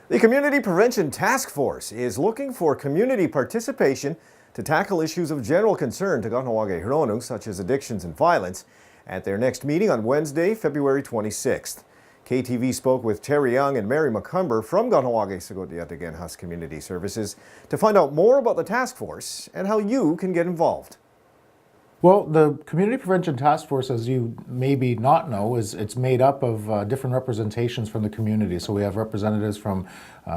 The Community Prevention Taskforce is looking for community participation to tackle issues of general concern to Kahnawa'kehró, such as addictions and violence, at their next meeting on Wednesday, February 26th. KTV spoke with Terry Young and Mary McComber from Shakotiia'takehnhas Community Services to find out more about the task force and how you can get involved. Well, the Community Prevention Task Force, as you maybe not know, it's made up of different representations from the community. So we have representatives from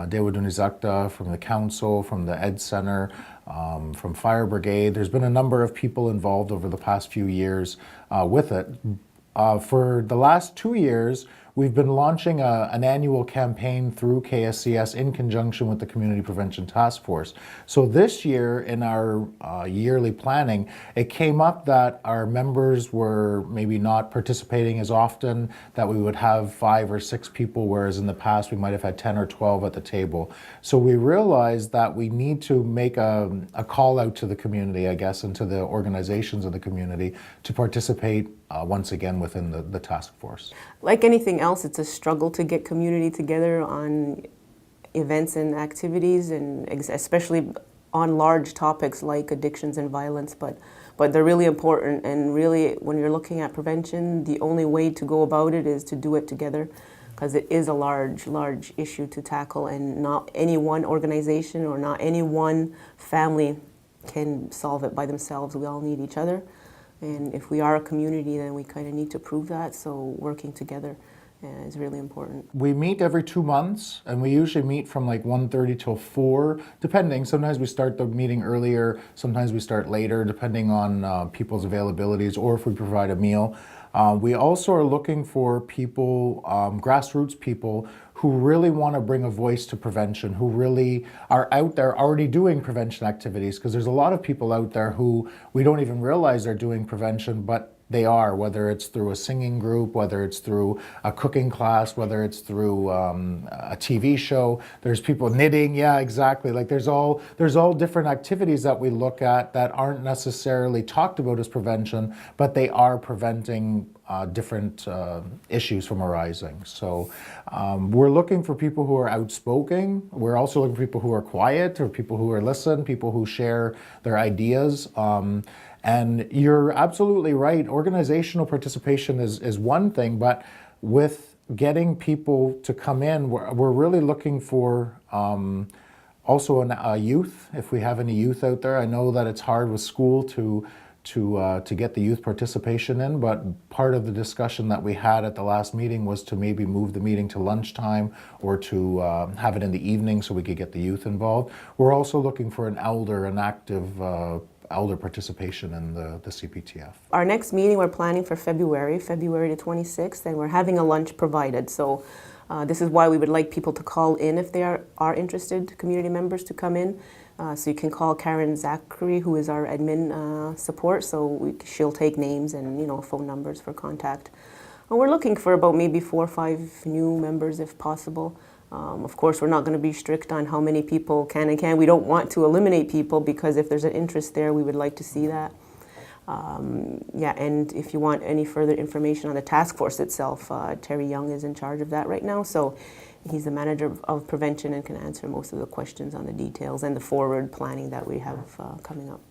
Dewa from the council, from the Ed Center, from Fire Brigade. There's been a number of people involved over the past few years with it. For the last 2 years, we've been launching an annual campaign through KSCS in conjunction with the Community Prevention Task Force. So this year in our yearly planning, it came up that our members were maybe not participating as often, that we would have 5 or 6 people, whereas in the past we might have had 10 or 12 at the table. So we realized that we need to make a call out to the community, I guess, and to the organizations of the community to participate once again within the task force. Like anything else, it's a struggle to get community together on events and activities, and especially on large topics like addictions and violence, but they're really important. And really, when you're looking at prevention, the only way to go about it is to do it together, because it is a large issue to tackle, and not any one organization or not any one family can solve it by themselves. We all need each other. And if we are a community, then we kind of need to prove that. So working together is really important. We meet every 2 months, and we usually meet from like 1:30 till 4, depending. Sometimes we start the meeting earlier, sometimes we start later, depending on people's availabilities or if we provide a meal. We also are looking for people, grassroots people, who really want to bring a voice to prevention, who really are out there already doing prevention activities, because there's a lot of people out there who we don't even realize they're doing prevention, but they are, whether it's through a singing group, whether it's through a cooking class, whether it's through a TV show. There's people knitting, yeah, exactly. Like there's all different activities that we look at that aren't necessarily talked about as prevention, but they are preventing different issues from arising. So we're looking for people who are outspoken. We're also looking for people who are quiet, or people who are listen, people who share their ideas. And you're absolutely right. Organizational participation is one thing, but with getting people to come in, we're really looking for also a youth. If we have any youth out there, I know that it's hard with school to get the youth participation in, but part of the discussion that we had at the last meeting was to maybe move the meeting to lunchtime, or to have it in the evening so we could get the youth involved. We're also looking for an active elder participation in the CPTF. Our next meeting we're planning for February the 26th, and we're having a lunch provided. So this is why we would like people to call in if they are interested, community members, to come in. So you can call Karen Zachary, who is our admin support. So she'll take names and phone numbers for contact. And we're looking for about maybe 4 or 5 new members if possible. Of course, we're not going to be strict on how many people can and can't. We don't want to eliminate people, because if there's an interest there, we would like to see that. Yeah, and if you want any further information on the task force itself, Terry Young is in charge of that right now. So he's the manager of prevention and can answer most of the questions on the details and the forward planning that we have coming up.